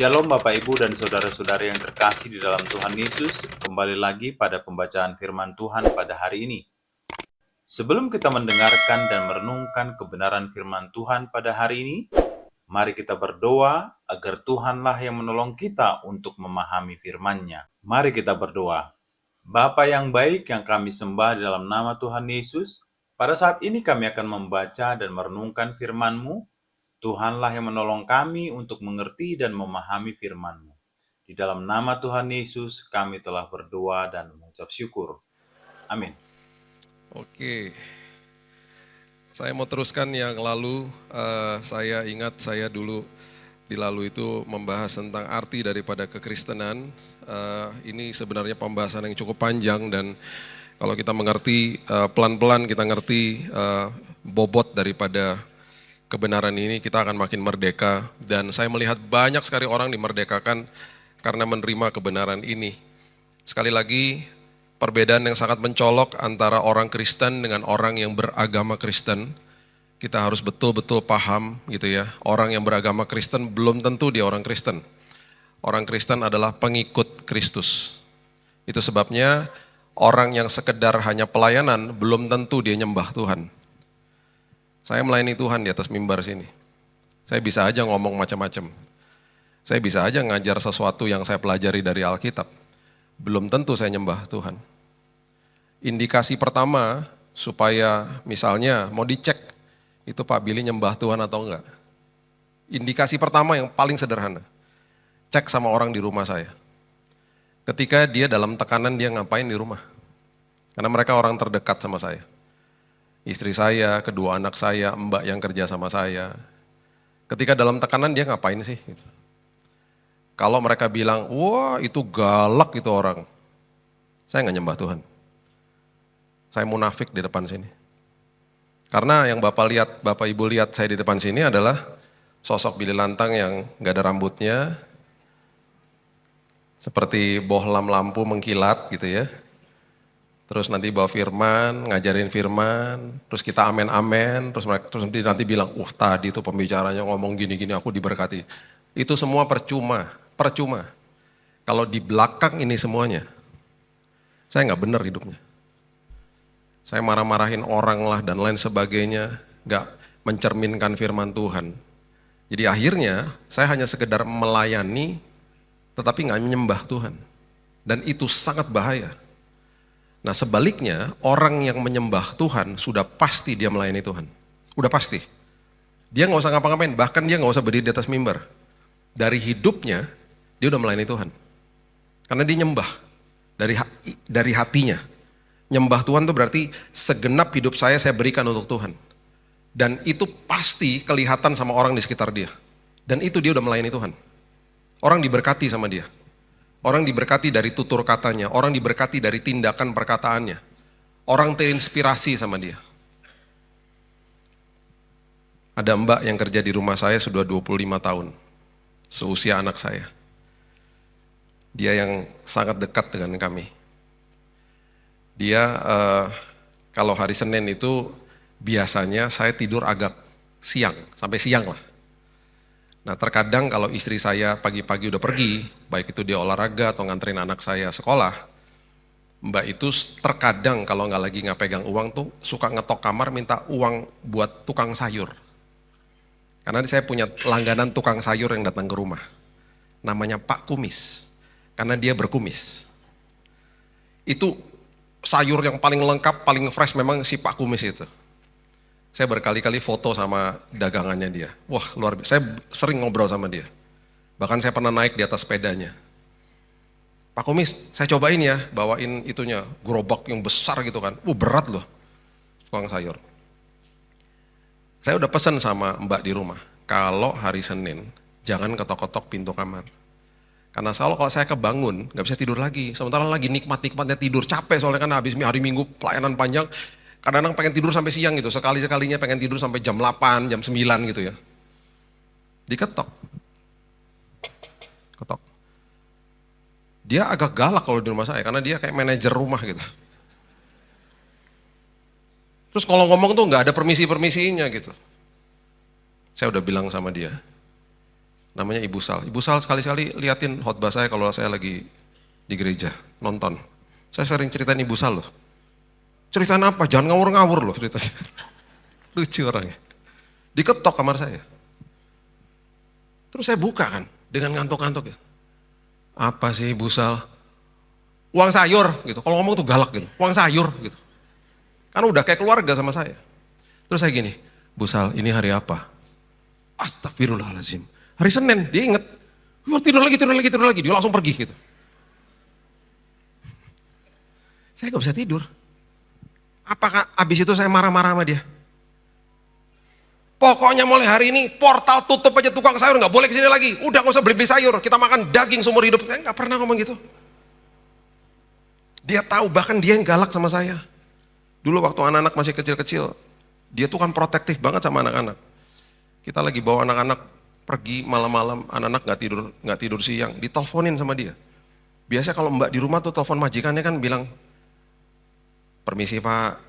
Shalom Bapak Ibu dan Saudara-saudari yang terkasih di dalam Tuhan Yesus. Kembali lagi pada pembacaan firman Tuhan pada hari ini. Sebelum kita mendengarkan dan merenungkan kebenaran firman Tuhan pada hari ini, mari kita berdoa agar Tuhanlah yang menolong kita untuk memahami firman-Nya. Mari kita berdoa. Bapa yang baik yang kami sembah di dalam nama Tuhan Yesus, pada saat ini kami akan membaca dan merenungkan firman-Mu. Tuhanlah yang menolong kami untuk mengerti dan memahami firman-Mu. Di dalam nama Tuhan Yesus kami telah berdoa dan mengucap syukur. Amin. Oke, saya mau teruskan yang lalu. Saya ingat saya dulu di lalu itu membahas tentang arti daripada kekristenan. Ini sebenarnya pembahasan yang cukup panjang dan kalau kita mengerti pelan-pelan kita ngerti bobot daripada kebenaran ini, kita akan makin merdeka. Dan saya melihat banyak sekali orang dimerdekakan karena menerima kebenaran ini. Sekali lagi, perbedaan yang sangat mencolok antara orang Kristen dengan orang yang beragama Kristen. Kita harus betul-betul paham gitu ya. Orang yang beragama Kristen belum tentu dia orang Kristen. Orang Kristen adalah pengikut Kristus. Itu sebabnya orang yang sekedar hanya pelayanan belum tentu dia nyembah Tuhan. Saya melayani Tuhan di atas mimbar sini. Saya bisa aja ngomong macam-macam. Saya bisa aja ngajar sesuatu yang saya pelajari dari Alkitab. Belum tentu saya nyembah Tuhan. Indikasi pertama supaya misalnya mau dicek itu Pak Billy nyembah Tuhan atau enggak. Indikasi pertama yang paling sederhana. Cek sama orang di rumah saya. Ketika dia dalam tekanan dia ngapain di rumah. Karena mereka orang terdekat sama saya. Istri saya, kedua anak saya, mbak yang kerja sama saya. Ketika dalam tekanan dia ngapain sih? Gitu. Kalau mereka bilang, wah itu galak itu orang. Saya nggak nyembah Tuhan. Saya munafik di depan sini. Karena yang Bapak Ibu lihat saya di depan sini adalah sosok Billy Lantang yang nggak ada rambutnya. Seperti bohlam lampu mengkilat gitu ya. Terus nanti bawa firman, ngajarin firman, terus kita amen-amen, terus nanti bilang, tadi itu pembicaranya ngomong gini-gini, aku diberkati. Itu semua percuma. Kalau di belakang ini semuanya, saya nggak benar hidupnya. Saya marah-marahin orang lah dan lain sebagainya, nggak mencerminkan firman Tuhan. Jadi akhirnya saya hanya sekedar melayani, tetapi nggak menyembah Tuhan. Dan itu sangat bahaya. Nah sebaliknya, orang yang menyembah Tuhan sudah pasti dia melayani Tuhan. Udah pasti. Dia nggak usah ngapa-ngapain, bahkan dia nggak usah berdiri di atas mimbar. Dari hidupnya, dia udah melayani Tuhan. Karena dia nyembah dari hatinya. Nyembah Tuhan itu berarti segenap hidup saya berikan untuk Tuhan. Dan itu pasti kelihatan sama orang di sekitar dia. Dan itu dia udah melayani Tuhan. Orang diberkati sama dia. Orang diberkati dari tutur katanya, orang diberkati dari tindakan perkataannya. Orang terinspirasi sama dia. Ada mbak yang kerja di rumah saya sudah 25 tahun. Seusia anak saya. Dia yang sangat dekat dengan kami. Dia kalau hari Senin itu biasanya saya tidur agak siang, sampai siang lah. Nah terkadang kalau istri saya pagi-pagi udah pergi, baik itu dia olahraga atau nganterin anak saya sekolah, mbak itu terkadang kalau nggak pegang uang tuh suka ngetok kamar minta uang buat tukang sayur. Karena saya punya langganan tukang sayur yang datang ke rumah. Namanya Pak Kumis, karena dia berkumis. Itu sayur yang paling lengkap, paling fresh memang si Pak Kumis itu. Saya berkali-kali foto sama dagangannya dia. Wah luar biasa, saya sering ngobrol sama dia. Bahkan saya pernah naik di atas sepedanya. Pak Kumis, saya cobain ya, bawain itunya, gerobak yang besar gitu kan. Berat loh, tukang sayur. Saya udah pesan sama mbak di rumah, kalau hari Senin, jangan ketok-ketok pintu kamar. Karena kalau saya kebangun, gak bisa tidur lagi. Sementara lagi nikmat-nikmatnya tidur, capek soalnya kan habis hari Minggu pelayanan panjang. Kadang-kadang pengen tidur sampai siang gitu, sekali-sekalinya pengen tidur sampai jam 8, jam 9 gitu ya. Diketok. Ketok. Dia agak galak kalau di rumah saya, karena dia kayak manajer rumah gitu. Terus kalau ngomong tuh gak ada permisi-permisinya gitu. Saya udah bilang sama dia, namanya Ibu Sal. Ibu Sal sekali-sekali liatin khotbah saya kalau saya lagi di gereja, nonton. Saya sering ceritain Ibu Sal loh. Ceritain apa? Jangan ngawur-ngawur loh ceritanya. Lucu orangnya. Diketok kamar saya. Terus saya buka kan, dengan ngantuk-ngantuk gitu. Apa sih Ibu Sal? Uang sayur gitu, kalau ngomong tuh galak gitu. Uang sayur gitu. Kan udah kayak keluarga sama saya. Terus saya gini, Bu Sal, ini hari apa? Astagfirullahaladzim. Hari Senin, dia inget. Wah, tidur lagi. Dia langsung pergi gitu. Saya gak bisa tidur. Apakah abis itu saya marah-marah sama dia? Pokoknya mulai hari ini portal tutup aja tukang sayur, gak boleh kesini lagi. Udah gak usah beli-beli sayur, kita makan daging seumur hidup. Saya gak pernah ngomong gitu. Dia tahu, bahkan dia yang galak sama saya. Dulu waktu anak-anak masih kecil-kecil, dia tuh kan protektif banget sama anak-anak. Kita lagi bawa anak-anak pergi malam-malam, anak-anak nggak tidur siang, diteleponin sama dia. Biasa kalau mbak di rumah tuh telepon majikannya kan bilang, permisi Pak,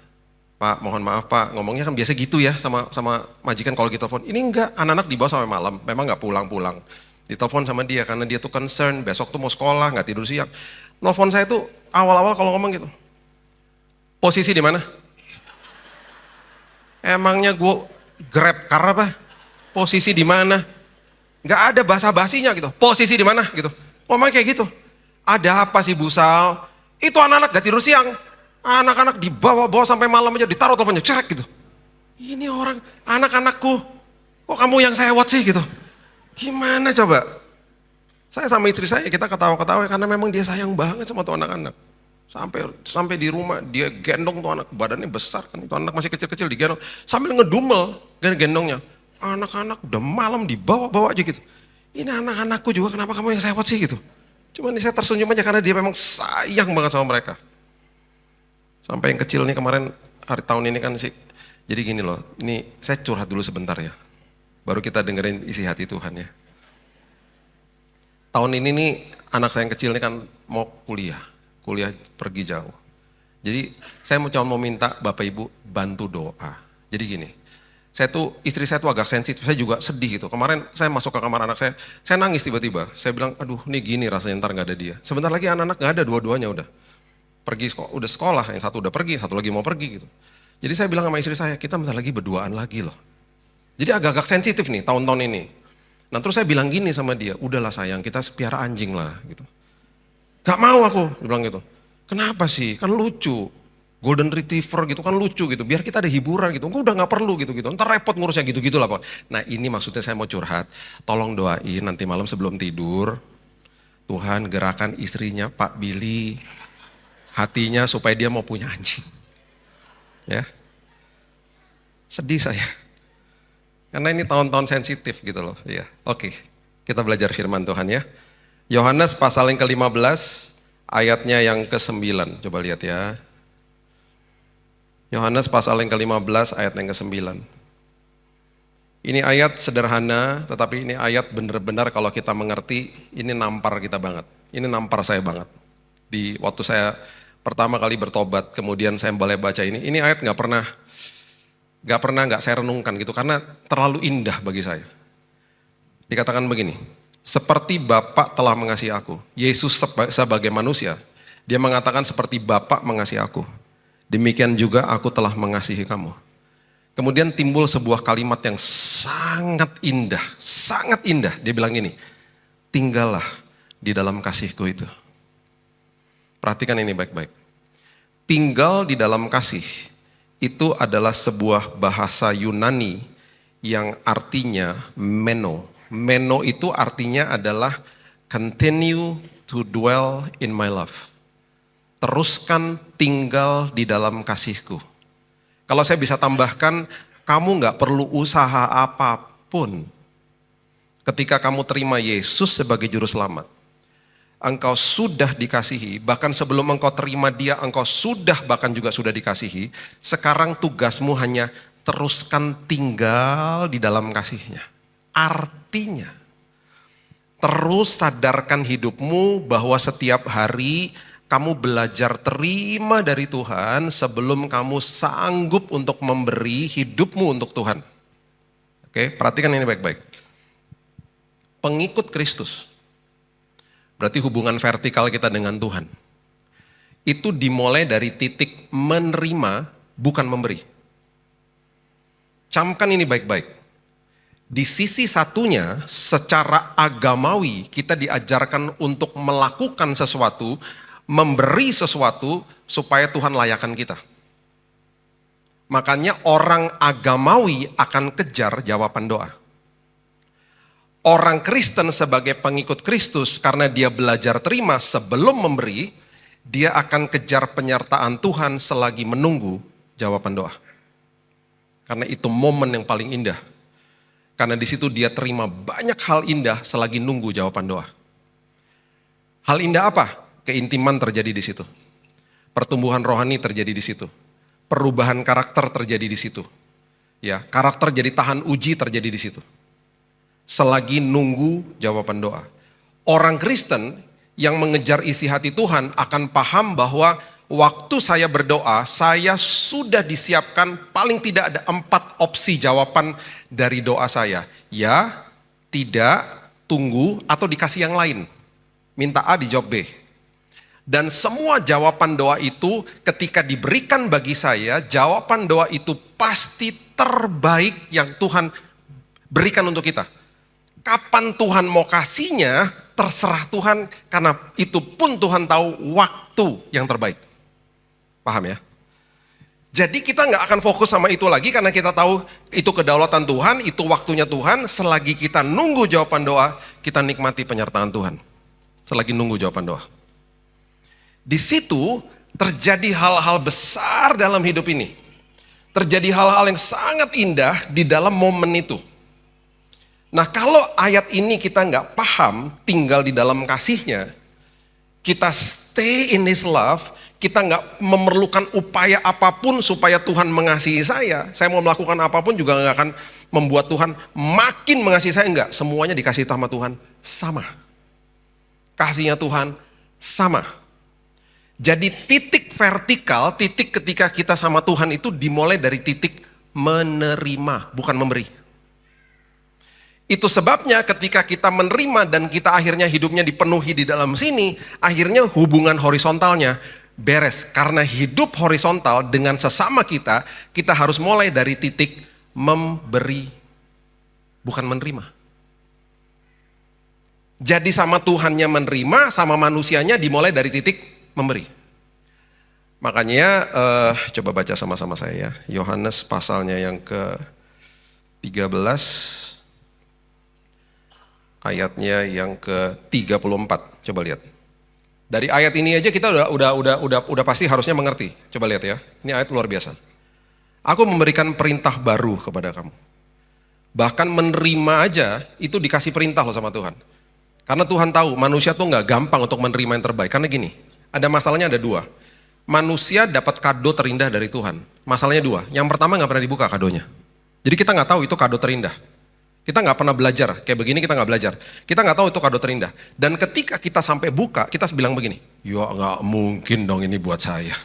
mohon maaf Pak, ngomongnya kan biasa gitu ya sama majikan kalau gitu telepon. Ini enggak, anak-anak dibawa sampai malam, memang nggak pulang-pulang. Ditelepon sama dia karena dia tuh concern, besok tuh mau sekolah, nggak tidur siang. Nelfon saya tuh awal-awal kalau ngomong gitu, posisi di mana? Emangnya gue grab car apa? Posisi di mana? Nggak ada basa-basinya gitu. Posisi di mana gitu. Ngomongnya kayak gitu. Ada apa sih Bu Sal? Itu anak-anak gak tidur siang. Anak-anak dibawa-bawa sampai malam aja ditaruh teleponnya cerek gitu. Ini orang anak-anakku. Kok kamu yang sewot sih gitu? Gimana coba? Saya sama istri saya kita ketawa-ketawa karena memang dia sayang banget sama tuh anak-anak. Sampai di rumah dia gendong tuh anak, badannya besar kan, itu anak masih kecil-kecil digendong sambil ngedumel gendongnya. Anak-anak udah malam dibawa-bawa aja gitu. Ini anak-anakku juga, kenapa kamu yang sewot sih gitu. Cuman saya tersenyum aja karena dia memang sayang banget sama mereka. Sampai yang kecil nih kemarin hari tahun ini kan sih. Jadi gini loh, ini saya curhat dulu sebentar ya. Baru kita dengerin isi hati Tuhan ya. Tahun ini nih anak saya yang kecil nih kan mau kuliah pergi jauh. Jadi saya mau minta Bapak Ibu bantu doa. Jadi gini, istri saya tuh agak sensitif, saya juga sedih gitu. Kemarin saya masuk ke kamar anak saya nangis tiba-tiba. Saya bilang, aduh ini gini rasanya ntar gak ada dia. Sebentar lagi anak-anak gak ada, dua-duanya udah pergi udah sekolah, yang satu udah pergi, satu lagi mau pergi gitu. Jadi saya bilang sama istri saya, kita bentar lagi berduaan lagi loh. Jadi agak-agak sensitif nih tahun-tahun ini. Nah terus saya bilang gini sama dia, udahlah sayang kita piara anjing lah gitu. Gak mau aku, dia bilang gitu. Kenapa sih? Kan lucu. Golden Retriever gitu kan lucu gitu. Biar kita ada hiburan gitu. Enggak udah gak perlu gitu. Ntar repot ngurusnya gitu-gitu lah Pak. Nah ini maksudnya saya mau curhat. Tolong doain nanti malam sebelum tidur. Tuhan gerakan istrinya Pak Billy. Hatinya supaya dia mau punya anjing. Ya. Sedih saya. Karena ini tahun-tahun sensitif gitu loh. Ya. Oke. Kita belajar firman Tuhan ya. Yohanes pasal yang ke-15, ayatnya yang ke-9. Coba lihat ya. Yohanes pasal yang ke-15, ayat yang ke-9. Ini ayat sederhana, tetapi ini ayat benar-benar kalau kita mengerti, ini nampar kita banget. Ini nampar saya banget. Di waktu saya pertama kali bertobat, kemudian saya boleh baca ini ayat nggak pernah saya renungkan gitu, karena terlalu indah bagi saya. Dikatakan begini, seperti Bapa telah mengasihi aku. Yesus sebagai manusia, dia mengatakan seperti Bapa mengasihi aku. Demikian juga aku telah mengasihi kamu. Kemudian timbul sebuah kalimat yang sangat indah. Dia bilang ini, tinggallah di dalam kasihku itu. Perhatikan ini baik-baik. Tinggal di dalam kasih itu adalah sebuah bahasa Yunani yang artinya meno. Meno itu artinya adalah continue to dwell in my love. Teruskan tinggal di dalam kasihku. Kalau saya bisa tambahkan, kamu gak perlu usaha apapun. Ketika kamu terima Yesus sebagai juru selamat, engkau sudah dikasihi, bahkan sebelum engkau terima dia, engkau bahkan juga sudah dikasihi. Sekarang tugasmu hanya teruskan tinggal di dalam kasihnya. Artinya, terus sadarkan hidupmu bahwa setiap hari kamu belajar terima dari Tuhan sebelum kamu sanggup untuk memberi hidupmu untuk Tuhan. Oke, perhatikan ini baik-baik. pengikut Kristus, berarti hubungan vertikal kita dengan Tuhan, itu dimulai dari titik menerima, bukan memberi. Camkan ini baik-baik. Di sisi satunya, secara agamawi kita diajarkan untuk melakukan sesuatu, memberi sesuatu supaya Tuhan layakan kita. Makanya orang agamawi akan kejar jawaban doa. Orang Kristen sebagai pengikut Kristus karena dia belajar terima sebelum memberi, dia akan kejar penyertaan Tuhan selagi menunggu jawaban doa. Karena itu momen yang paling indah. Karena di situ dia terima banyak hal indah selagi nunggu jawaban doa. Hal indah apa? Keintiman terjadi di situ. Pertumbuhan rohani terjadi di situ. Perubahan karakter terjadi di situ. Ya, karakter jadi tahan uji terjadi di situ. Selagi nunggu jawaban doa. Orang Kristen yang mengejar isi hati Tuhan akan paham bahwa waktu saya berdoa, saya sudah disiapkan paling tidak ada 4 opsi jawaban dari doa saya. Ya, tidak, tunggu, atau dikasih yang lain. Minta A dijawab B. Dan semua jawaban doa itu ketika diberikan bagi saya, jawaban doa itu pasti terbaik yang Tuhan berikan untuk kita. Kapan Tuhan mau kasihnya, terserah Tuhan, karena itu pun Tuhan tahu waktu yang terbaik. Paham ya? Jadi kita nggak akan fokus sama itu lagi karena kita tahu itu kedaulatan Tuhan, itu waktunya Tuhan. Selagi kita nunggu jawaban doa, kita nikmati penyertaan Tuhan. Selagi nunggu jawaban doa. Di situ terjadi hal-hal besar dalam hidup ini. Terjadi hal-hal yang sangat indah di dalam momen itu. Nah kalau ayat ini kita nggak paham, tinggal di dalam kasihnya, kita stay in His love, kita nggak memerlukan upaya apapun supaya Tuhan mengasihi saya mau melakukan apapun juga nggak akan membuat Tuhan makin mengasihi saya, enggak. Semuanya dikasih sama Tuhan sama. Kasihnya Tuhan sama. Jadi titik vertikal, titik ketika kita sama Tuhan itu dimulai dari titik menerima, bukan memberi. Itu sebabnya ketika kita menerima dan kita akhirnya hidupnya dipenuhi di dalam sini, akhirnya hubungan horizontalnya beres. Karena hidup horizontal dengan sesama kita, kita harus mulai dari titik memberi, bukan menerima. Jadi sama Tuhannya menerima, sama manusianya dimulai dari titik memberi. Makanya coba baca sama-sama saya ya. Yohanes pasalnya yang ke-13 ayatnya yang ke-34. Coba lihat. Dari ayat ini aja kita udah pasti harusnya mengerti. Coba lihat ya. Ini ayat luar biasa. Aku memberikan perintah baru kepada kamu. Bahkan menerima aja itu dikasih perintah loh sama Tuhan. Karena Tuhan tahu manusia tuh nggak gampang untuk menerima yang terbaik. Karena gini, ada masalahnya ada 2. Manusia dapat kado terindah dari Tuhan. Masalahnya 2. Yang pertama nggak pernah dibuka kadonya. Jadi kita nggak tahu itu kado terindah. Kita nggak pernah belajar, kayak begini kita nggak belajar. Kita nggak tahu itu kado terindah. Dan ketika kita sampai buka, kita bilang begini, ya nggak mungkin dong ini buat saya.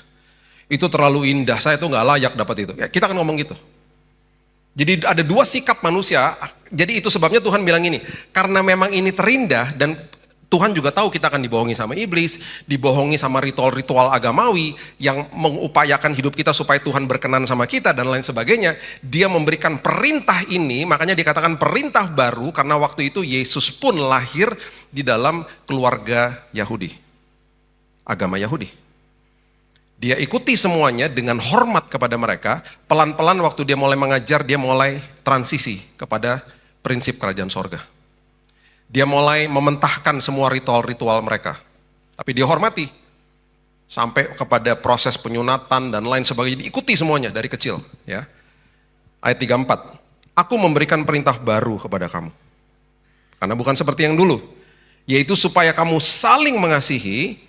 Itu terlalu indah, saya tuh nggak layak dapat itu. Ya, kita akan ngomong gitu. Jadi ada 2 sikap manusia, jadi itu sebabnya Tuhan bilang ini, karena memang ini terindah dan Tuhan juga tahu kita akan dibohongi sama iblis, dibohongi sama ritual-ritual agamawi yang mengupayakan hidup kita supaya Tuhan berkenan sama kita dan lain sebagainya. Dia memberikan perintah ini, makanya dikatakan perintah baru karena waktu itu Yesus pun lahir di dalam keluarga Yahudi, agama Yahudi. Dia ikuti semuanya dengan hormat kepada mereka. Pelan-pelan waktu dia mulai mengajar, dia mulai transisi kepada prinsip kerajaan sorga. Dia mulai mementahkan semua ritual-ritual mereka. Tapi dia hormati. Sampai kepada proses penyunatan dan lain sebagainya. Diikuti semuanya dari kecil. Ya. Ayat 34. Aku memberikan perintah baru kepada kamu. Karena bukan seperti yang dulu. Yaitu supaya kamu saling mengasihi.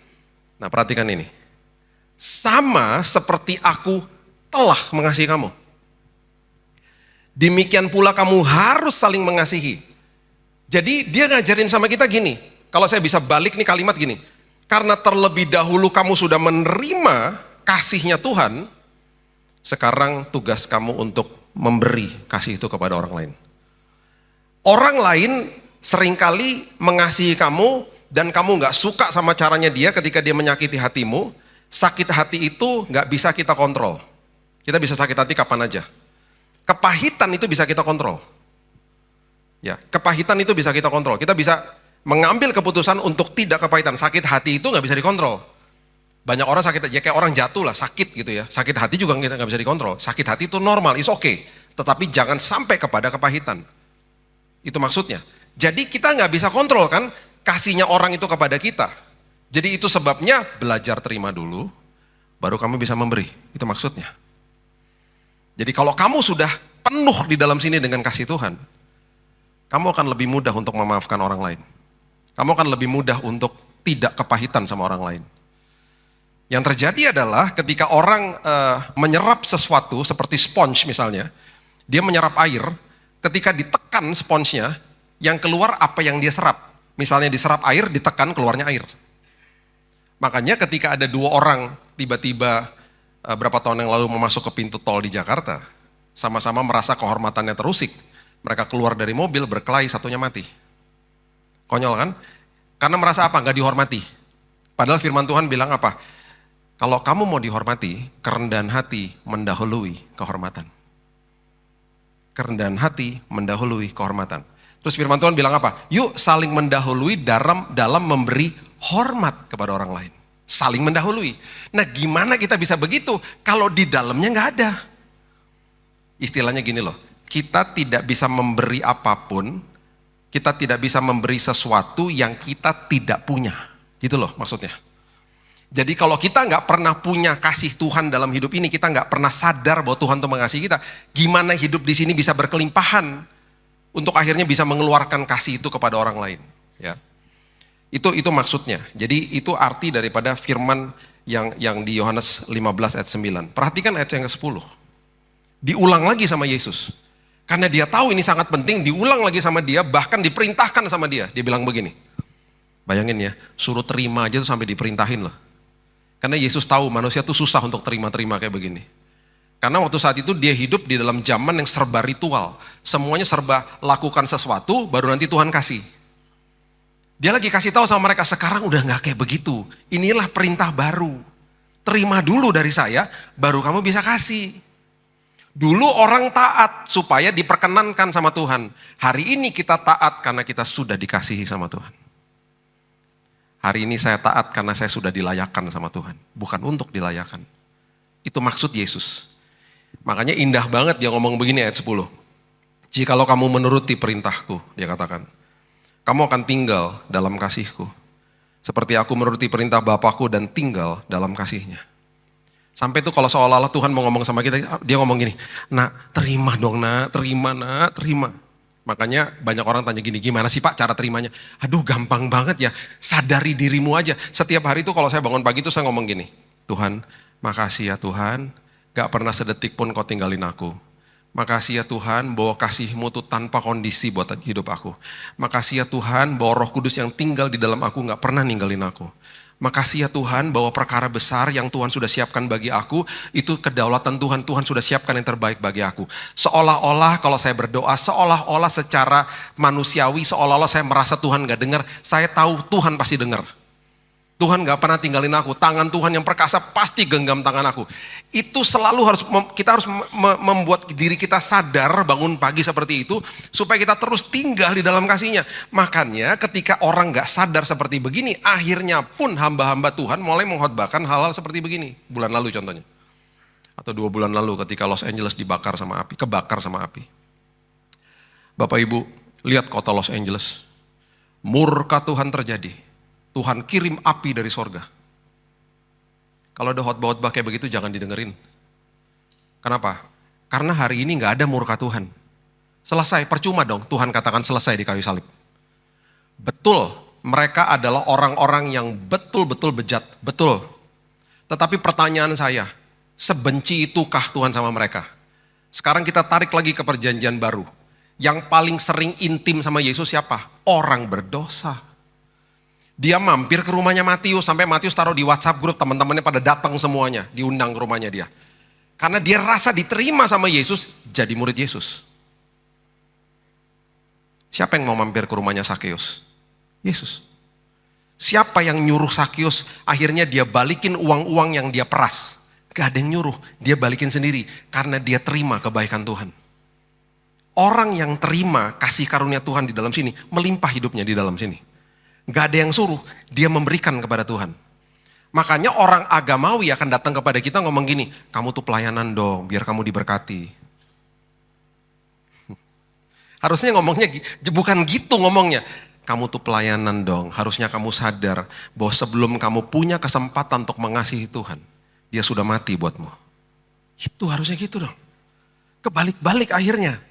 Nah perhatikan ini. Sama seperti aku telah mengasihi kamu. Demikian pula kamu harus saling mengasihi. Jadi dia ngajarin sama kita gini, kalau saya bisa balik nih kalimat gini, karena terlebih dahulu kamu sudah menerima kasihnya Tuhan, sekarang tugas kamu untuk memberi kasih itu kepada orang lain. Orang lain seringkali mengasihi kamu dan kamu nggak suka sama caranya dia ketika dia menyakiti hatimu. Sakit hati itu nggak bisa kita kontrol. Kita bisa sakit hati kapan aja. Kepahitan itu bisa kita kontrol. Ya, kepahitan itu bisa kita kontrol. Kita bisa mengambil keputusan untuk tidak kepahitan. Sakit hati itu nggak bisa dikontrol. Banyak orang sakit, ya kayak orang jatuh lah, sakit gitu ya. Sakit hati juga nggak bisa dikontrol. Sakit hati itu normal, is okay. Tetapi jangan sampai kepada kepahitan. Itu maksudnya. Jadi kita nggak bisa kontrol kan kasihnya orang itu kepada kita. Jadi itu sebabnya belajar terima dulu, baru kamu bisa memberi. Itu maksudnya. Jadi kalau kamu sudah penuh di dalam sini dengan kasih Tuhan, kamu akan lebih mudah untuk memaafkan orang lain. Kamu akan lebih mudah untuk tidak kepahitan sama orang lain. Yang terjadi adalah ketika orang menyerap sesuatu seperti sponge misalnya, dia menyerap air, ketika ditekan sponsnya, yang keluar apa yang dia serap. Misalnya diserap air, ditekan keluarnya air. Makanya ketika ada dua orang tiba-tiba berapa tahun yang lalu masuk ke pintu tol di Jakarta, sama-sama merasa kehormatannya terusik. Mereka keluar dari mobil, berkelahi, satunya mati. Konyol kan? Karena merasa apa? Gak dihormati. Padahal firman Tuhan bilang apa? Kalau kamu mau dihormati, kerendahan hati mendahului kehormatan. Kerendahan hati mendahului kehormatan. Terus firman Tuhan bilang apa? Yuk saling mendahului dalam memberi hormat kepada orang lain. Saling mendahului. Nah gimana kita bisa begitu kalau di dalamnya gak ada? Istilahnya gini loh, kita tidak bisa memberi apapun, kita tidak bisa memberi sesuatu yang kita tidak punya. Gitu loh maksudnya. Jadi kalau kita gak pernah punya kasih Tuhan dalam hidup ini, kita gak pernah sadar bahwa Tuhan itu mengasihi kita, gimana hidup di sini bisa berkelimpahan untuk akhirnya bisa mengeluarkan kasih itu kepada orang lain. Ya. Itu maksudnya. Jadi itu arti daripada firman yang di Yohanes 15 ayat 9. Perhatikan ayat yang ke-10. Diulang lagi sama Yesus. Karena dia tahu ini sangat penting, diulang lagi sama dia, bahkan diperintahkan sama dia. Dia bilang begini. Bayangin ya, suruh terima aja tuh sampai diperintahin loh. Karena Yesus tahu manusia tuh susah untuk terima-terima kayak begini. Karena waktu saat itu dia hidup di dalam zaman yang serba ritual. Semuanya serba lakukan sesuatu, baru nanti Tuhan kasih. Dia lagi kasih tahu sama mereka, sekarang udah gak kayak begitu. Inilah perintah baru. Terima dulu dari saya, baru kamu bisa kasih. Dulu orang taat supaya diperkenankan sama Tuhan. Hari ini kita taat karena kita sudah dikasihi sama Tuhan. Hari ini saya taat karena saya sudah dilayakkan sama Tuhan. Bukan untuk dilayakkan. Itu maksud Yesus. Makanya indah banget dia ngomong begini ayat 10. Jikalau kamu menuruti perintahku, dia katakan. Kamu akan tinggal dalam kasihku. Seperti aku menuruti perintah Bapakku dan tinggal dalam kasihnya. Sampai itu kalau seolah-olah Tuhan mau ngomong sama kita, dia ngomong gini, nak terima dong nak, terima. Makanya banyak orang tanya gini, gimana sih Pak cara terimanya? Aduh gampang banget ya, sadari dirimu aja. Setiap hari itu kalau saya bangun pagi itu saya ngomong gini, Tuhan makasih ya Tuhan, gak pernah sedetik pun kau tinggalin aku. Makasih ya Tuhan bahwa kasih-Mu tuh tanpa kondisi buat hidup aku. Makasih ya Tuhan bahwa Roh Kudus yang tinggal di dalam aku gak pernah ninggalin aku. Makasih ya Tuhan bahwa perkara besar yang Tuhan sudah siapkan bagi aku, itu kedaulatan Tuhan, Tuhan sudah siapkan yang terbaik bagi aku. Seolah-olah kalau saya berdoa, seolah-olah secara manusiawi, seolah-olah saya merasa Tuhan gak dengar, saya tahu Tuhan pasti dengar. Tuhan gak pernah tinggalin aku, tangan Tuhan yang perkasa pasti genggam tangan aku. Itu selalu kita harus membuat diri kita sadar bangun pagi seperti itu, supaya kita terus tinggal di dalam kasih-Nya. Makanya ketika orang gak sadar seperti begini, akhirnya pun hamba-hamba Tuhan mulai mengkhotbahkan hal-hal seperti begini. Bulan lalu contohnya. Atau 2 bulan lalu ketika Los Angeles kebakar sama api. Bapak Ibu, lihat kota Los Angeles. Murka Tuhan terjadi. Tuhan kirim api dari sorga. Kalau ada khotbah-khotbah kayak begitu jangan didengerin. Kenapa? Karena hari ini gak ada murka Tuhan. Selesai, percuma dong Tuhan katakan selesai di kayu salib. Betul, mereka adalah orang-orang yang betul-betul bejat. Betul. Tetapi pertanyaan saya, sebenci itukah Tuhan sama mereka? Sekarang kita tarik lagi ke perjanjian baru. Yang paling sering intim sama Yesus siapa? Orang berdosa. Dia mampir ke rumahnya Matius, sampai Matius taruh di WhatsApp grup, teman-temannya pada datang semuanya, diundang ke rumahnya dia. Karena dia rasa diterima sama Yesus, jadi murid Yesus. Siapa yang mau mampir ke rumahnya Sakeus? Yesus. Siapa yang nyuruh Sakeus akhirnya dia balikin uang-uang yang dia peras? Gak ada yang nyuruh, dia balikin sendiri karena dia terima kebaikan Tuhan. Orang yang terima kasih karunia Tuhan di dalam sini, melimpah hidupnya di dalam sini. Gak ada yang suruh, dia memberikan kepada Tuhan. Makanya orang agamawi akan datang kepada kita ngomong gini, kamu tuh pelayanan dong, biar kamu diberkati. Harusnya ngomongnya, bukan gitu ngomongnya. Kamu tuh pelayanan dong, harusnya kamu sadar bahwa sebelum kamu punya kesempatan untuk mengasihi Tuhan, dia sudah mati buatmu. Itu harusnya gitu dong. Kebalik-balik akhirnya.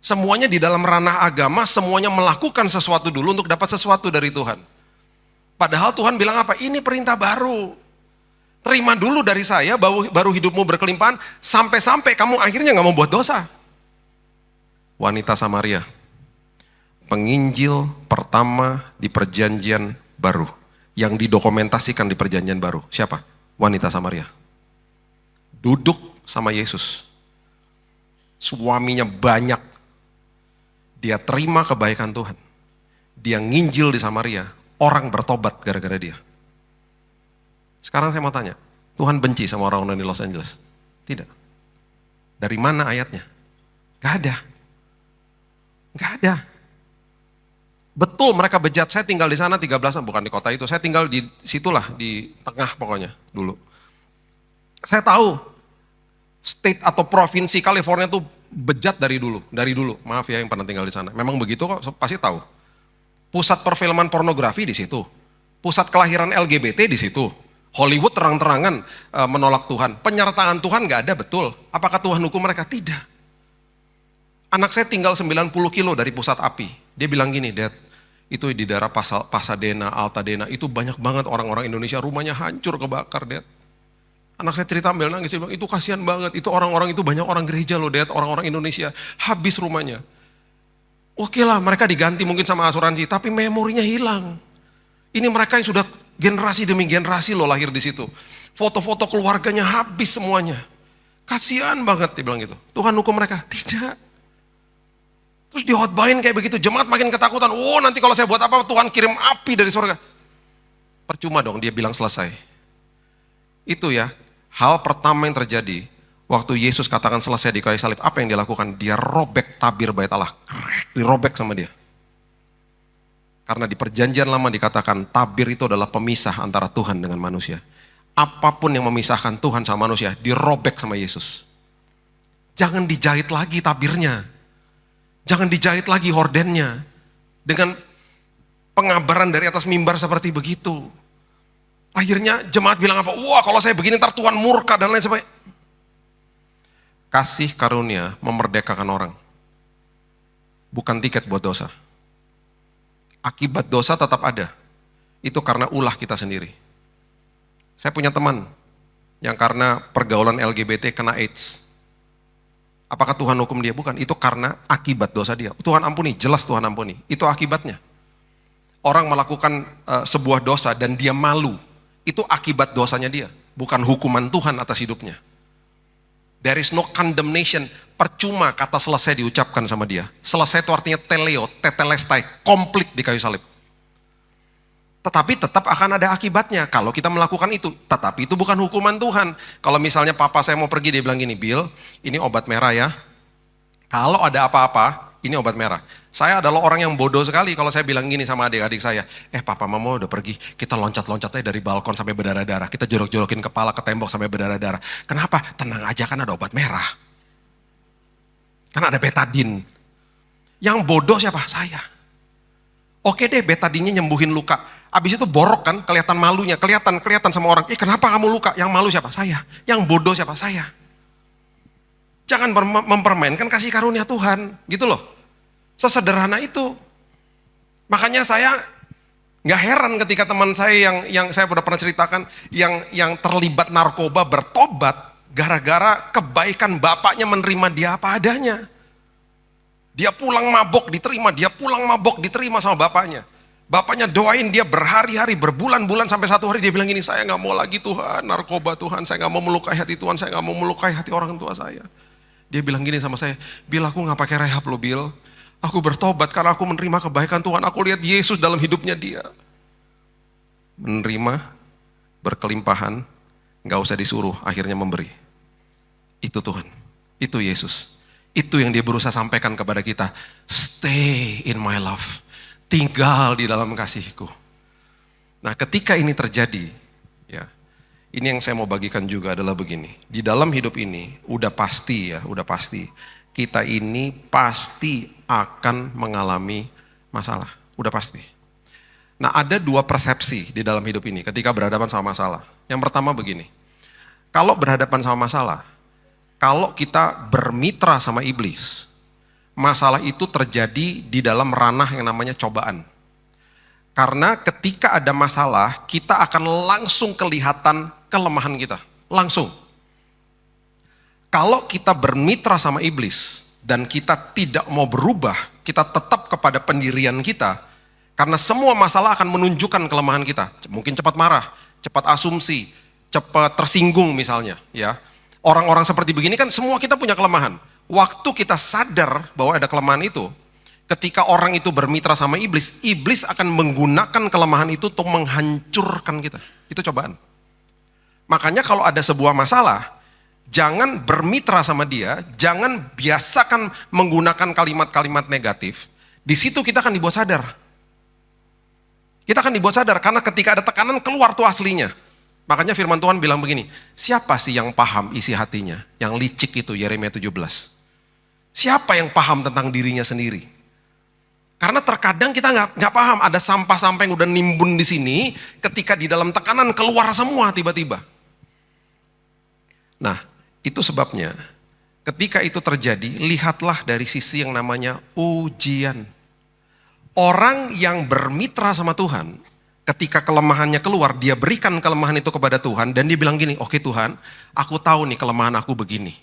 Semuanya di dalam ranah agama, semuanya melakukan sesuatu dulu untuk dapat sesuatu dari Tuhan. Padahal Tuhan bilang apa? Ini perintah baru. Terima dulu dari saya, baru hidupmu berkelimpahan, sampai-sampai kamu akhirnya gak mau buat dosa. Wanita Samaria, penginjil pertama di perjanjian baru, yang didokumentasikan di perjanjian baru. Siapa? Wanita Samaria. Duduk sama Yesus. Suaminya banyak. Dia terima kebaikan Tuhan. Dia nginjil di Samaria. Orang bertobat gara-gara dia. Sekarang saya mau tanya, Tuhan benci sama orang-orang di Los Angeles? Tidak. Dari mana ayatnya? Gak ada. Gak ada. Betul mereka bejat, saya tinggal di sana 13 tahun, bukan di kota itu, saya tinggal di situlah, di tengah pokoknya dulu. Saya tahu, state atau provinsi California itu bejat dari dulu, maaf ya yang pernah tinggal di sana. Memang begitu kok, pasti tahu. Pusat perfilman pornografi di situ, pusat kelahiran LGBT di situ. Hollywood terang-terangan menolak Tuhan, penyertaan Tuhan gak ada, betul. Apakah Tuhan hukum mereka? Tidak. Anak saya tinggal 90 kilo dari pusat api. Dia bilang gini, Dad, itu di daerah Pasadena, Altadena, itu banyak banget orang-orang Indonesia, rumahnya hancur kebakar, Dad. Anak saya cerita ambil nangis, dia bilang, itu kasihan banget, itu orang-orang itu banyak orang gereja loh, Dad, orang-orang Indonesia, habis rumahnya. Oke lah, mereka diganti mungkin sama asuransi, tapi memorinya hilang. Ini mereka yang sudah generasi demi generasi loh lahir di situ. Foto-foto keluarganya habis semuanya. Kasihan banget, dia bilang gitu. Tuhan hukum mereka? Tidak. Terus dihotbahin kayak begitu, jemaat makin ketakutan. Oh nanti kalau saya buat apa, Tuhan kirim api dari surga. Percuma dong dia bilang selesai. Itu ya, hal pertama yang terjadi waktu Yesus katakan selesai di kayu salib, apa yang dia lakukan? Dia robek tabir bait Allah, dirobek sama dia. Karena di perjanjian lama dikatakan tabir itu adalah pemisah antara Tuhan dengan manusia. Apapun yang memisahkan Tuhan sama manusia, dirobek sama Yesus. Jangan dijahit lagi tabirnya. Jangan dijahit lagi hordennya. Dengan pengabaran dari atas mimbar seperti begitu. Akhirnya jemaat bilang apa? Wah kalau saya begini ntar Tuhan murka dan lain sebagainya. Kasih karunia memerdekakan orang. Bukan tiket buat dosa. Akibat dosa tetap ada. Itu karena ulah kita sendiri. Saya punya teman yang karena pergaulan LGBT kena AIDS. Apakah Tuhan hukum dia? Bukan. Itu karena akibat dosa dia. Tuhan ampuni, jelas Tuhan ampuni. Itu akibatnya. Orang melakukan sebuah dosa dan dia malu. Itu akibat dosanya dia. Bukan hukuman Tuhan atas hidupnya. There is no condemnation. Percuma kata selesai diucapkan sama dia. Selesai itu artinya teleo, tetelestai, komplit di kayu salib. Tetapi tetap akan ada akibatnya kalau kita melakukan itu. Tetapi itu bukan hukuman Tuhan. Kalau misalnya papa saya mau pergi, dia bilang gini, Bill, ini obat merah ya. Kalau ada apa-apa, ini obat merah. Saya adalah orang yang bodoh sekali kalau saya bilang gini sama adik-adik saya. Papa mama udah pergi, kita loncat-loncat aja dari balkon sampai berdarah-darah. Kita jorok-jorokin kepala ke tembok sampai berdarah-darah. Kenapa? Tenang aja kan ada obat merah. Kan ada betadin. Yang bodoh siapa? Saya. Oke deh betadinnya nyembuhin luka. Abis itu borok kan, kelihatan malunya, kelihatan sama orang. Kenapa kamu luka? Yang malu siapa? Saya. Yang bodoh siapa? Saya. Jangan mempermainkan kasih karunia Tuhan, gitu loh. Sesederhana itu. Makanya saya nggak heran ketika teman saya yang saya udah pernah ceritakan, yang terlibat narkoba bertobat gara-gara kebaikan bapaknya menerima dia apa adanya. Dia pulang mabok diterima, dia pulang mabok diterima sama bapaknya. Bapaknya doain dia berhari-hari, berbulan-bulan, sampai satu hari dia bilang gini, saya nggak mau lagi Tuhan, narkoba Tuhan, saya nggak mau melukai hati Tuhan, saya nggak mau melukai hati orang tua saya. Dia bilang gini sama saya, Bill aku nggak pakai rehab loh Bill, Aku bertobat karena aku menerima kebaikan Tuhan. Aku lihat Yesus dalam hidupnya dia. Menerima, berkelimpahan, gak usah disuruh, akhirnya memberi. Itu Tuhan, itu Yesus. Itu yang dia berusaha sampaikan kepada kita. Stay in my love. Tinggal di dalam kasihku. Nah, ketika ini terjadi, ya, ini yang saya mau bagikan juga adalah begini. Di dalam hidup ini, udah pasti, kita ini pasti akan mengalami masalah. Udah pasti. Nah, ada dua persepsi di dalam hidup ini ketika berhadapan sama masalah. Yang pertama begini, kalau berhadapan sama masalah, kalau kita bermitra sama iblis, masalah itu terjadi di dalam ranah yang namanya cobaan. Karena ketika ada masalah, kita akan langsung kelihatan kelemahan kita. Langsung. Kalau kita bermitra sama iblis, dan kita tidak mau berubah, kita tetap kepada pendirian kita, karena semua masalah akan menunjukkan kelemahan kita. Mungkin cepat marah, cepat asumsi, cepat tersinggung misalnya. Ya, orang-orang seperti begini kan semua kita punya kelemahan. Waktu kita sadar bahwa ada kelemahan itu, ketika orang itu bermitra sama iblis, iblis akan menggunakan kelemahan itu untuk menghancurkan kita. Itu cobaan. Makanya kalau ada sebuah masalah, jangan bermitra sama dia, jangan biasakan menggunakan kalimat-kalimat negatif. Di situ kita akan dibuat sadar. Kita akan dibuat sadar karena ketika ada tekanan keluar tuh aslinya. Makanya firman Tuhan bilang begini, siapa sih yang paham isi hatinya? Yang licik itu Yeremia 17. Siapa yang paham tentang dirinya sendiri? Karena terkadang kita nggak paham, ada sampah-sampah yang udah nimbun di sini, ketika di dalam tekanan keluar semua tiba-tiba. Nah, itu sebabnya ketika itu terjadi, lihatlah dari sisi yang namanya ujian. Orang yang bermitra sama Tuhan, ketika kelemahannya keluar, dia berikan kelemahan itu kepada Tuhan, dan dia bilang gini, oke Tuhan, aku tahu nih kelemahan aku begini.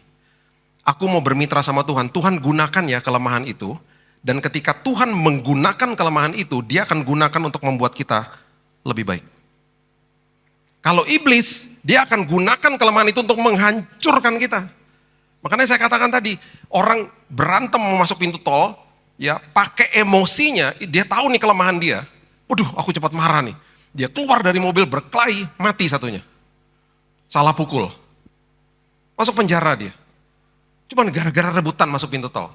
Aku mau bermitra sama Tuhan, Tuhan gunakan ya kelemahan itu, dan ketika Tuhan menggunakan kelemahan itu, dia akan gunakan untuk membuat kita lebih baik. Kalau iblis, dia akan gunakan kelemahan itu untuk menghancurkan kita. Makanya saya katakan tadi, orang berantem mau masuk pintu tol, ya pakai emosinya, dia tahu nih kelemahan dia. Waduh, aku cepat marah nih. Dia keluar dari mobil berkelahi, mati satunya. Salah pukul. Masuk penjara dia. Cuman gara-gara rebutan masuk pintu tol.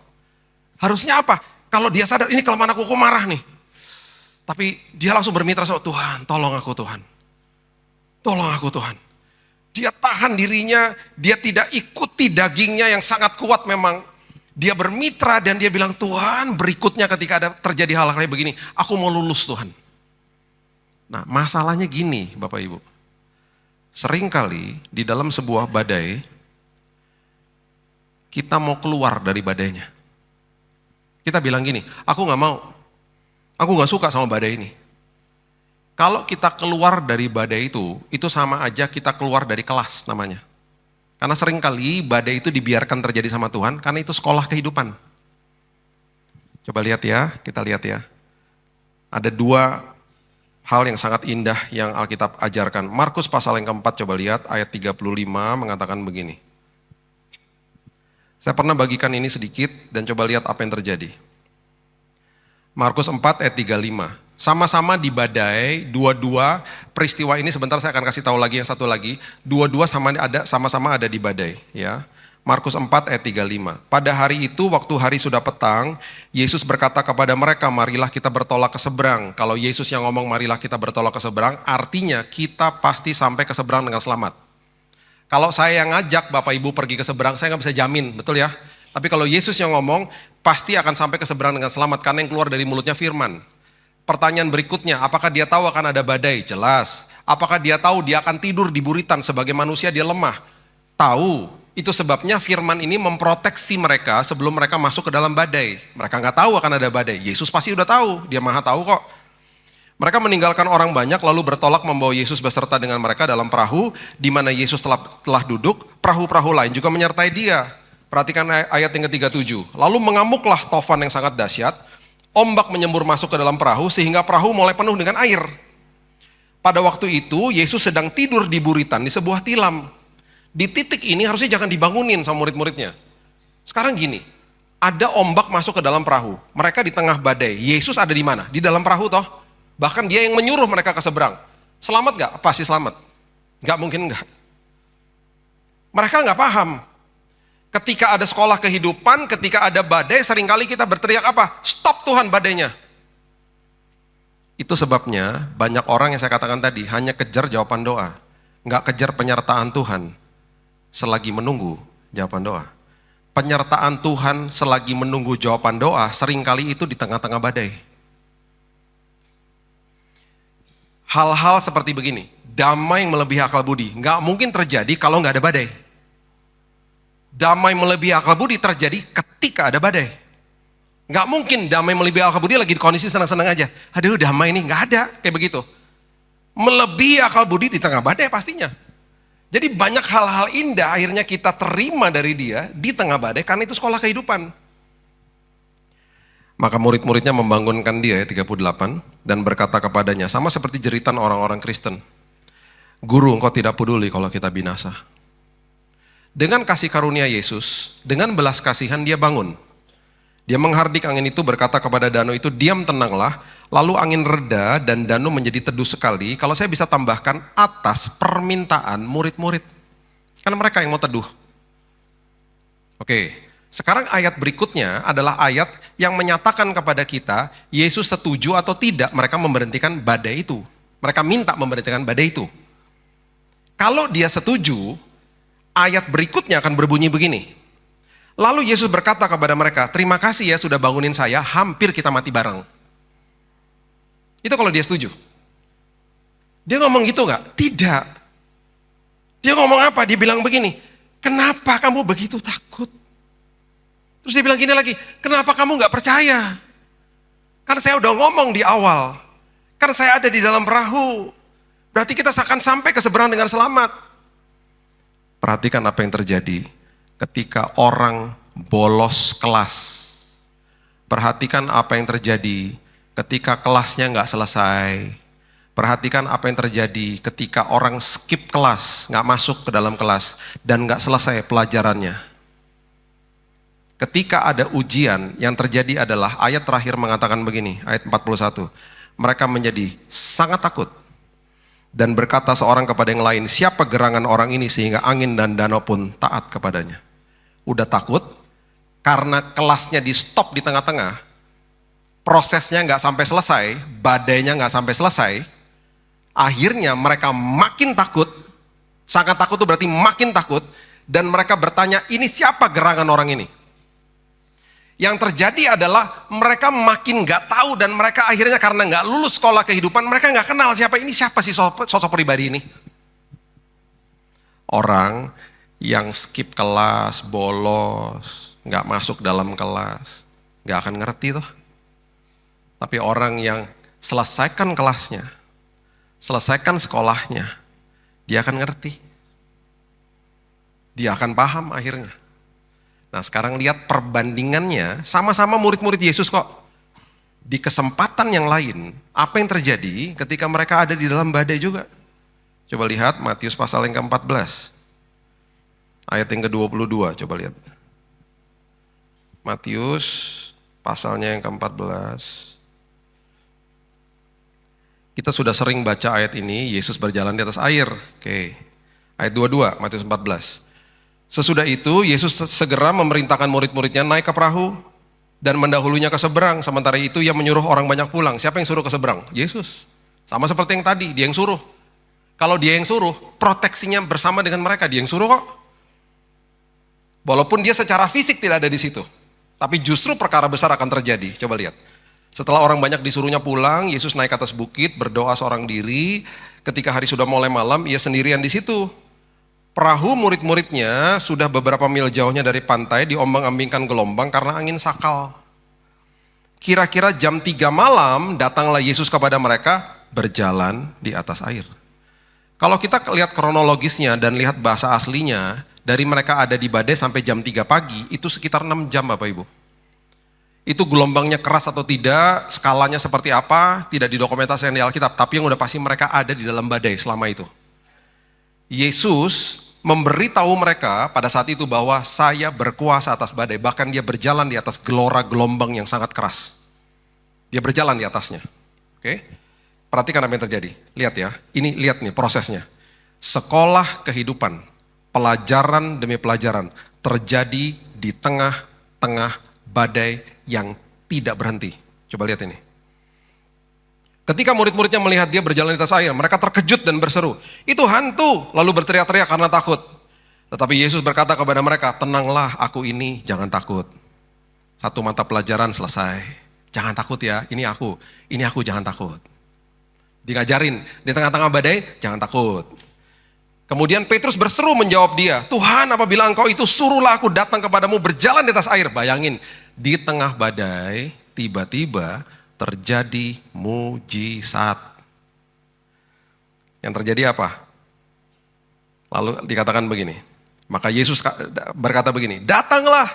Harusnya apa? Kalau dia sadar, ini kelemahan aku marah nih. Tapi dia langsung bermitra sama Tuhan, tolong aku Tuhan. Tolong aku Tuhan. Dia tahan dirinya, dia tidak ikuti dagingnya yang sangat kuat memang. Dia bermitra dan dia bilang, Tuhan berikutnya ketika ada terjadi hal-hal kayak begini, aku mau lulus Tuhan. Nah masalahnya gini Bapak Ibu. Seringkali di dalam sebuah badai, kita mau keluar dari badainya. Kita bilang gini, aku gak mau, aku gak suka sama badai ini. Kalau kita keluar dari badai itu sama aja kita keluar dari kelas namanya. Karena seringkali badai itu dibiarkan terjadi sama Tuhan, karena itu sekolah kehidupan. Coba lihat ya, kita lihat ya. Ada dua hal yang sangat indah yang Alkitab ajarkan. Markus pasal yang keempat, coba lihat ayat 35 mengatakan begini. Saya pernah bagikan ini sedikit dan coba lihat apa yang terjadi. Markus 4 ayat 35. Sama-sama di badai, dua-dua peristiwa ini sebentar saya akan kasih tahu lagi yang satu lagi. Dua-dua sama-sama ada di badai, ya. Markus 4 ayat 35. Pada hari itu waktu hari sudah petang, Yesus berkata kepada mereka, marilah kita bertolak ke seberang. Kalau Yesus yang ngomong marilah kita bertolak ke seberang, artinya kita pasti sampai ke seberang dengan selamat. Kalau saya yang ngajak Bapak Ibu pergi ke seberang, saya nggak bisa jamin, betul ya? Tapi kalau Yesus yang ngomong, pasti akan sampai ke seberang dengan selamat, karena yang keluar dari mulutnya firman. Pertanyaan berikutnya, apakah dia tahu akan ada badai? Jelas. Apakah dia tahu dia akan tidur di buritan sebagai manusia dia lemah? Tahu. Itu sebabnya firman ini memproteksi mereka sebelum mereka masuk ke dalam badai. Mereka nggak tahu akan ada badai. Yesus pasti udah tahu, dia maha tahu kok. Mereka meninggalkan orang banyak lalu bertolak membawa Yesus beserta dengan mereka dalam perahu di mana Yesus telah duduk, perahu-perahu lain juga menyertai dia. Perhatikan ayat yang ke-37. Lalu mengamuklah tofan yang sangat dahsyat, ombak menyembur masuk ke dalam perahu sehingga perahu mulai penuh dengan air. Pada waktu itu Yesus sedang tidur di buritan di sebuah tilam. Di titik ini harusnya jangan dibangunin sama murid-muridnya. Sekarang gini, Ada ombak masuk ke dalam perahu. Mereka di tengah badai. Yesus ada di mana? Di dalam perahu toh. Bahkan dia yang menyuruh mereka ke seberang. Selamat gak? Pasti selamat. Gak mungkin enggak. Mereka gak paham. Ketika ada sekolah kehidupan, ketika ada badai, seringkali kita berteriak apa? Stop Tuhan badainya. Itu sebabnya banyak orang yang saya katakan tadi hanya kejar jawaban doa. Gak kejar penyertaan Tuhan selagi menunggu jawaban doa. Penyertaan Tuhan selagi menunggu jawaban doa seringkali itu di tengah-tengah badai. Hal-hal seperti begini, damai melebihi akal budi, nggak mungkin terjadi kalau nggak ada badai. Damai melebihi akal budi terjadi ketika ada badai. Nggak mungkin damai melebihi akal budi lagi di kondisi senang-senang aja. Aduh damai ini nggak ada, kayak begitu. Melebihi akal budi di tengah badai pastinya. Jadi banyak hal-hal indah akhirnya kita terima dari dia di tengah badai karena itu sekolah kehidupan. Maka murid-muridnya membangunkan dia 38 dan berkata kepadanya, sama seperti jeritan orang-orang Kristen. Guru, engkau tidak peduli kalau kita binasa. Dengan kasih karunia Yesus, dengan belas kasihan dia bangun. Dia menghardik angin itu, berkata kepada danau itu, diam tenanglah. Lalu angin reda dan danau menjadi teduh sekali. Kalau saya bisa tambahkan, atas permintaan murid-murid. Karena mereka yang mau teduh. Oke, sekarang ayat berikutnya adalah ayat yang menyatakan kepada kita, Yesus setuju atau tidak mereka memberhentikan badai itu. Mereka minta memberhentikan badai itu. Kalau dia setuju, ayat berikutnya akan berbunyi begini. Lalu Yesus berkata kepada mereka, terima kasih ya sudah bangunin saya, hampir kita mati bareng. Itu kalau dia setuju. Dia ngomong gitu nggak? Tidak. Dia ngomong apa? Dia bilang begini, kenapa kamu begitu takut? Terus dia bilang gini lagi, kenapa kamu nggak percaya? Karena saya udah ngomong di awal. Karena saya ada di dalam perahu. Berarti kita akan sampai ke seberang dengan selamat. Perhatikan apa yang terjadi ketika orang bolos kelas. Perhatikan apa yang terjadi ketika kelasnya nggak selesai. Perhatikan apa yang terjadi ketika orang skip kelas, nggak masuk ke dalam kelas, dan nggak selesai pelajarannya. Ketika ada ujian, yang terjadi adalah ayat terakhir mengatakan begini, ayat 41. Mereka menjadi sangat takut dan berkata seorang kepada yang lain, siapa gerangan orang ini sehingga angin dan danau pun taat kepadanya. Udah takut, karena kelasnya di stop di tengah-tengah, prosesnya nggak sampai selesai, badainya nggak sampai selesai, akhirnya mereka makin takut, sangat takut itu berarti makin takut, dan mereka bertanya, ini siapa gerangan orang ini? Yang terjadi adalah mereka makin nggak tahu dan mereka akhirnya karena nggak lulus sekolah kehidupan, mereka nggak kenal siapa sih sosok pribadi ini. Orang yang skip kelas, bolos, nggak masuk dalam kelas, nggak akan ngerti tuh. Tapi orang yang selesaikan kelasnya, selesaikan sekolahnya, dia akan ngerti. Dia akan paham akhirnya. Nah sekarang lihat perbandingannya, sama-sama murid-murid Yesus kok. Di kesempatan yang lain, apa yang terjadi ketika mereka ada di dalam badai juga? Coba lihat Matius pasal yang ke-14. Ayat yang ke-22, coba lihat. Matius pasalnya yang ke-14. Kita sudah sering baca ayat ini, Yesus berjalan di atas air. Oke. Ayat 22, Matius 14. Sesudah itu, Yesus segera memerintahkan murid-muridnya naik ke perahu dan mendahulunya ke seberang. Sementara itu, ia menyuruh orang banyak pulang. Siapa yang suruh ke seberang? Yesus. Sama seperti yang tadi, dia yang suruh. Kalau dia yang suruh, proteksinya bersama dengan mereka, dia yang suruh kok. Walaupun dia secara fisik tidak ada di situ. Tapi justru perkara besar akan terjadi. Coba lihat. Setelah orang banyak disuruhnya pulang, Yesus naik ke atas bukit, berdoa seorang diri. Ketika hari sudah mulai malam, ia sendirian di situ. Perahu murid-muridnya sudah beberapa mil jauhnya dari pantai, diombang-ambingkan gelombang karena angin sakal. Kira-kira jam 3 malam, datanglah Yesus kepada mereka, berjalan di atas air. Kalau kita lihat kronologisnya dan lihat bahasa aslinya, dari mereka ada di badai sampai jam 3 pagi, itu sekitar 6 jam Bapak Ibu. Itu gelombangnya keras atau tidak, skalanya seperti apa, tidak didokumentasikan di Alkitab, tapi yang udah pasti mereka ada di dalam badai selama itu. Yesus memberitahu mereka pada saat itu bahwa saya berkuasa atas badai. Bahkan dia berjalan di atas gelora gelombang yang sangat keras. Dia berjalan di atasnya. Oke? Perhatikan apa yang terjadi. Lihat ya, ini lihat nih prosesnya. Sekolah kehidupan, pelajaran demi pelajaran terjadi di tengah-tengah badai yang tidak berhenti. Coba lihat ini. Ketika murid-muridnya melihat dia berjalan di atas air, mereka terkejut dan berseru, "Itu hantu!" Lalu berteriak-teriak karena takut. Tetapi Yesus berkata kepada mereka, "Tenanglah, aku ini, jangan takut." Satu mata pelajaran selesai. Jangan takut ya, ini aku, jangan takut. Diajarin, di tengah-tengah badai, jangan takut. Kemudian Petrus berseru menjawab dia, "Tuhan, apabila engkau itu, suruhlah aku datang kepadamu berjalan di atas air." Bayangin, di tengah badai, tiba-tiba terjadi mujizat. Yang terjadi apa? Lalu dikatakan begini, maka Yesus berkata begini, "Datanglah."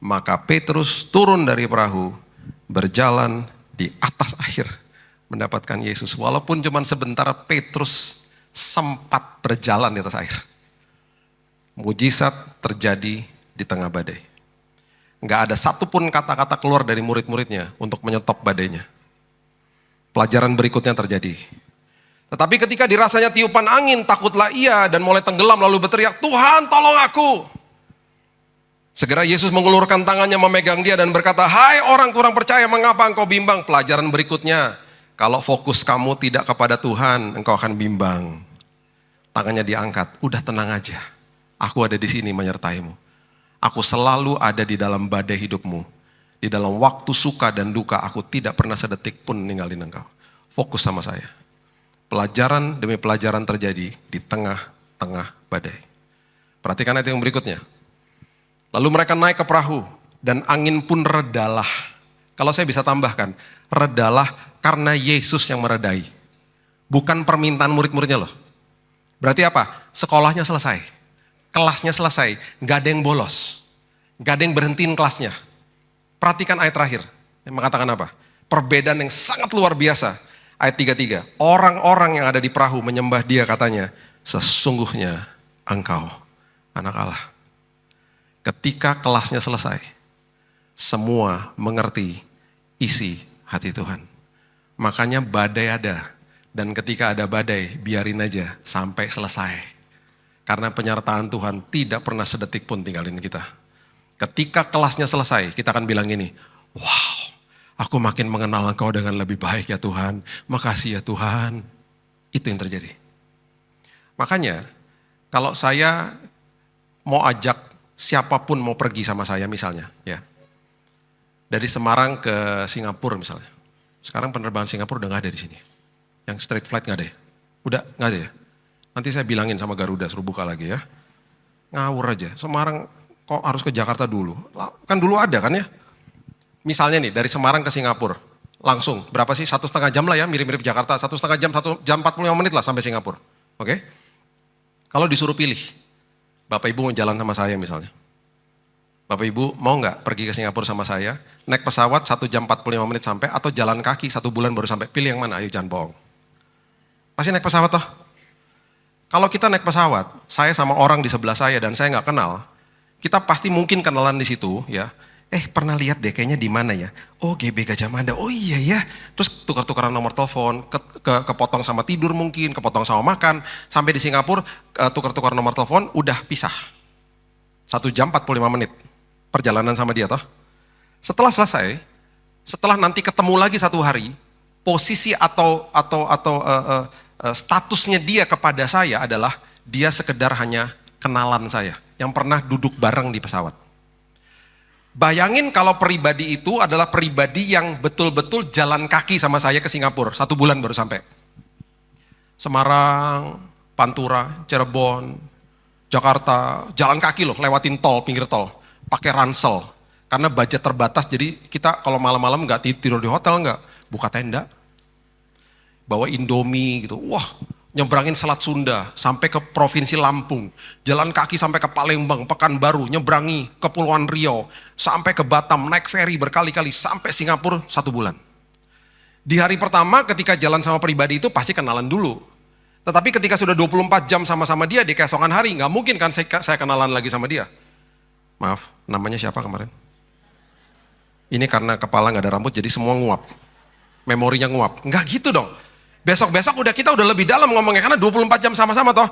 Maka Petrus turun dari perahu, berjalan di atas air, mendapatkan Yesus. Walaupun cuma sebentar, Petrus sempat berjalan di atas air. Mujizat terjadi di tengah badai. Nggak ada satupun kata-kata keluar dari murid-muridnya untuk menyetop badainya. Pelajaran berikutnya terjadi. Tetapi ketika dirasanya tiupan angin, takutlah ia dan mulai tenggelam lalu berteriak, "Tuhan, tolong aku." Segera Yesus mengulurkan tangannya memegang dia dan berkata, "Hai orang kurang percaya, mengapa engkau bimbang?" Pelajaran berikutnya, kalau fokus kamu tidak kepada Tuhan, engkau akan bimbang. Tangannya diangkat, "Udah tenang aja, aku ada di sini menyertaimu. Aku selalu ada di dalam badai hidupmu. Di dalam waktu suka dan duka, aku tidak pernah sedetik pun ninggalin engkau. Fokus sama saya." Pelajaran demi pelajaran terjadi di tengah-tengah badai. Perhatikan ayat yang berikutnya. Lalu mereka naik ke perahu dan angin pun redalah. Kalau saya bisa tambahkan, redalah karena Yesus yang meredai. Bukan permintaan murid-muridnya loh. Berarti apa? Sekolahnya selesai. Kelasnya selesai, gak ada yang bolos. Gak ada yang berhentiin kelasnya. Perhatikan ayat terakhir, yang mengatakan apa? Perbedaan yang sangat luar biasa. Ayat 33, orang-orang yang ada di perahu menyembah dia katanya, "Sesungguhnya engkau anak Allah." Ketika kelasnya selesai, semua mengerti isi hati Tuhan. Makanya badai ada, dan ketika ada badai, biarin aja sampai selesai. Karena penyertaan Tuhan tidak pernah sedetik pun tinggalin kita. Ketika kelasnya selesai, kita akan bilang gini, "Wow, aku makin mengenal Engkau dengan lebih baik ya Tuhan. Makasih ya Tuhan." Itu yang terjadi. Makanya, kalau saya mau ajak siapapun mau pergi sama saya misalnya, ya, dari Semarang ke Singapura misalnya. Sekarang penerbangan Singapura udah gak ada di sini. Yang straight flight gak ada ya? Udah gak ada ya? Nanti saya bilangin sama Garuda, suruh buka lagi ya. Ngawur aja, Semarang kok harus ke Jakarta dulu? Kan dulu ada kan ya? Misalnya nih, dari Semarang ke Singapura, langsung, berapa sih? 1,5 jam lah ya, mirip-mirip Jakarta. 1,5 jam, 1 jam 45 menit lah sampai Singapura. Oke? Kalau disuruh pilih, Bapak Ibu mau jalan sama saya misalnya. Bapak Ibu mau nggak pergi ke Singapura sama saya, naik pesawat 1 jam 45 menit sampai, atau jalan kaki 1 bulan baru sampai? Pilih yang mana? Ayo jangan bohong. Pasti naik pesawat toh? Kalau kita naik pesawat, saya sama orang di sebelah saya dan saya nggak kenal, kita pasti mungkin kenalan di situ ya. Pernah lihat deh kayaknya di mana ya? Oh GB Gajah Mada, oh iya ya. Terus tukar-tukaran nomor telepon, kepotong sama tidur mungkin, kepotong sama makan. Sampai di Singapura, tukar-tukar nomor telepon, udah pisah. 1 jam 45 menit perjalanan sama dia toh. Setelah selesai, setelah nanti ketemu lagi 1 hari, posisi atau statusnya dia kepada saya adalah dia sekedar hanya kenalan saya yang pernah duduk bareng di pesawat. Bayangin kalau pribadi itu adalah pribadi yang betul-betul jalan kaki sama saya ke Singapura, 1 bulan baru sampai. Semarang, Pantura, Cirebon, Jakarta, jalan kaki loh, lewatin tol, pinggir tol, pakai ransel. Karena budget terbatas, jadi kita kalau malam-malam nggak tidur di hotel, nggak buka tenda. Bawa Indomie gitu, wah nyebrangin Selat Sunda sampai ke Provinsi Lampung, jalan kaki sampai ke Palembang, Pekanbaru, nyebrangi Kepulauan Riau, sampai ke Batam, naik ferry berkali-kali sampai Singapura 1 bulan. Di hari pertama ketika jalan sama pribadi itu pasti kenalan dulu. Tetapi ketika sudah 24 jam sama-sama dia di keesokan hari, nggak mungkin kan saya kenalan lagi sama dia. Maaf, namanya siapa kemarin? Ini karena kepala nggak ada rambut jadi semua nguap. Memorinya nguap. Nggak gitu dong. Besok-besok kita udah lebih dalam ngomongnya karena 24 jam sama-sama toh.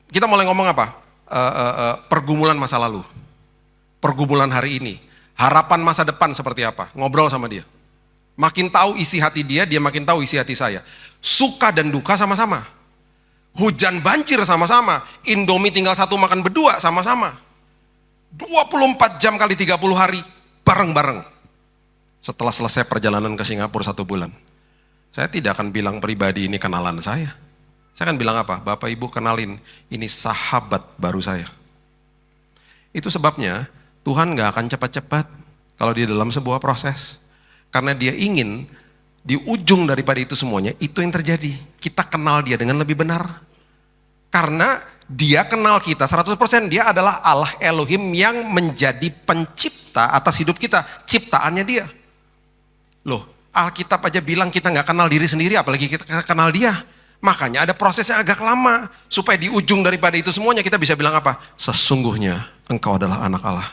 Kita mulai ngomong apa? Pergumulan masa lalu. Pergumulan hari ini. Harapan masa depan seperti apa? Ngobrol sama dia. Makin tahu isi hati dia, dia makin tahu isi hati saya. Suka dan duka sama-sama. Hujan banjir sama-sama. Indomie tinggal satu makan berdua sama-sama. 24 jam kali 30 hari bareng-bareng. Setelah selesai perjalanan ke Singapura 1 bulan. Saya tidak akan bilang pribadi ini kenalan saya. Saya akan bilang apa? Bapak Ibu kenalin, ini sahabat baru saya. Itu sebabnya Tuhan gak akan cepat-cepat kalau di dalam sebuah proses. Karena dia ingin di ujung daripada itu semuanya, itu yang terjadi. Kita kenal dia dengan lebih benar. Karena dia kenal kita 100%, dia adalah Allah Elohim yang menjadi pencipta atas hidup kita. Ciptaannya dia. Loh, Alkitab aja bilang kita gak kenal diri sendiri, apalagi kita kenal dia. Makanya ada proses yang agak lama. Supaya di ujung daripada itu semuanya kita bisa bilang apa? Sesungguhnya engkau adalah anak Allah.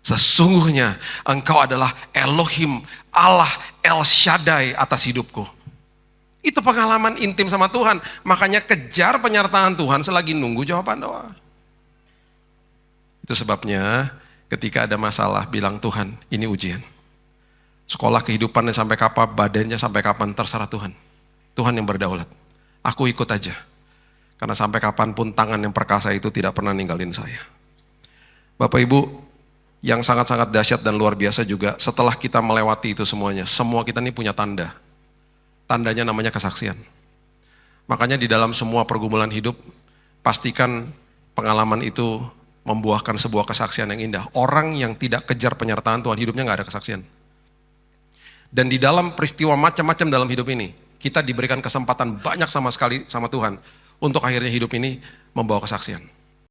Sesungguhnya engkau adalah Elohim, Allah El Shaddai atas hidupku. Itu pengalaman intim sama Tuhan. Makanya kejar penyertaan Tuhan selagi nunggu jawaban doa. Itu sebabnya ketika ada masalah bilang Tuhan ini ujian. Sekolah kehidupannya sampai kapan, badannya sampai kapan terserah Tuhan. Tuhan yang berdaulat. Aku ikut aja. Karena sampai kapanpun tangan yang perkasa itu tidak pernah ninggalin saya. Bapak Ibu, yang sangat-sangat dahsyat dan luar biasa juga, setelah kita melewati itu semuanya, semua kita ini punya tanda. Tandanya namanya kesaksian. Makanya di dalam semua pergumulan hidup, pastikan pengalaman itu membuahkan sebuah kesaksian yang indah. Orang yang tidak kejar penyertaan Tuhan, hidupnya gak ada kesaksian. Dan di dalam peristiwa macam-macam dalam hidup ini, kita diberikan kesempatan banyak sama sekali sama Tuhan, untuk akhirnya hidup ini membawa kesaksian.